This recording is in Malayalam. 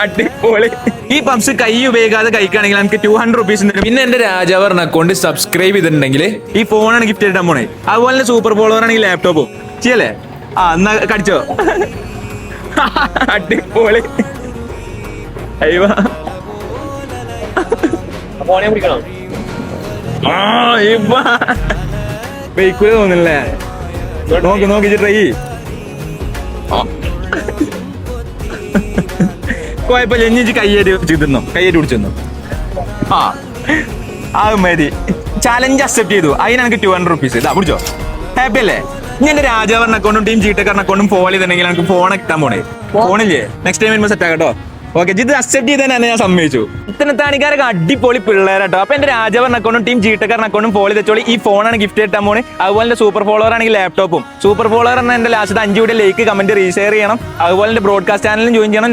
അടിപൊളി. ഈ പബ്സ് കൈ ഉപയോഗിക്കാതെ കഴിക്കുകയാണെങ്കിൽ നമുക്ക് 200 റുപ്പീസ് തരും. പിന്നെ എന്റെ രാജാവറിന് അക്കൗണ്ട് സബ്സ്ക്രൈബ് ചെയ്തിട്ടുണ്ടെങ്കിൽ ഈ ഫോണാണ് ഗിഫ്റ്റ് ചെയ്തിട്ടാൻ പോണേ. അതുപോലെ തന്നെ സൂപ്പർ ഫോളോവർ ആണെങ്കിൽ ലാപ്ടോപ്പും ചെയ്യല്ലേ. എന്നാ കടിച്ചോ. അടിപൊളി. അയ്യോ ബൈക്കൂല തോന്നില്ലേ. നോക്കി ട്രൈ. കുഴപ്പമില്ല, ഇനി കയ്യേരി ചെയ്തിരുന്നു, കയ്യേരി പിടിച്ചിരുന്നു. അത് മതി. ചാലഞ്ച് അക്സെപ്റ്റ് ചെയ്തു. അതിന് എനിക്ക് 200 റുപ്പീസ്. ഇതാ പിടിച്ചോ. ഹാപ്പി അല്ലേ? ഞാൻ എന്റെ രാജാവറിന്റെ അക്കൗണ്ടും ടീം ജീട്ടക്കാരൻ അക്കൗണ്ടും ഫോളോ ചെയ്തിട്ടുണ്ടെങ്കിൽ എനിക്ക് ഫോൺ കിട്ടാൻ പോണേ. ഫോണില്ലേ നെക്സ്റ്റ് ടൈം വരുമ്പോൾ സെറ്റ് ആക്കട്ടോ. ഓക്കെ, ഇത് അക്സെപ്റ്റ് ചെയ്ത് തന്നെ ഞാൻ സമ്മതിച്ചു. ഇത്തനത്താണിക്കാരൊക്കെ അടിപൊളി പിള്ളേരാട്ടോ. അപ്പൊ എന്റെ രാജാവറിന്റെ അക്കൗണ്ടും ടീം ജീട്ടക്കാരൻ അക്കൗണ്ടും ഫോളോ ചെയ്തോളി. ഈ ഫോണാണ് ഗിഫ്റ്റ് കിട്ടാൻ പോണേ. അതുപോലെ സൂപ്പർ ഫോളോവർ ആണെങ്കിൽ ലാപ്ടോപ്പും. സൂപ്പർ ഫോളോവർ എന്ന എന്റെ ലാസ്റ്റ് 5 ലൈക്ക് കമന്റ് റീഷെയർ ചെയ്യണം. അതുപോലെ ബ്രോഡ്കാസ്റ്റ് ചാനലിലും ജോയിൻ ചെയ്യണം.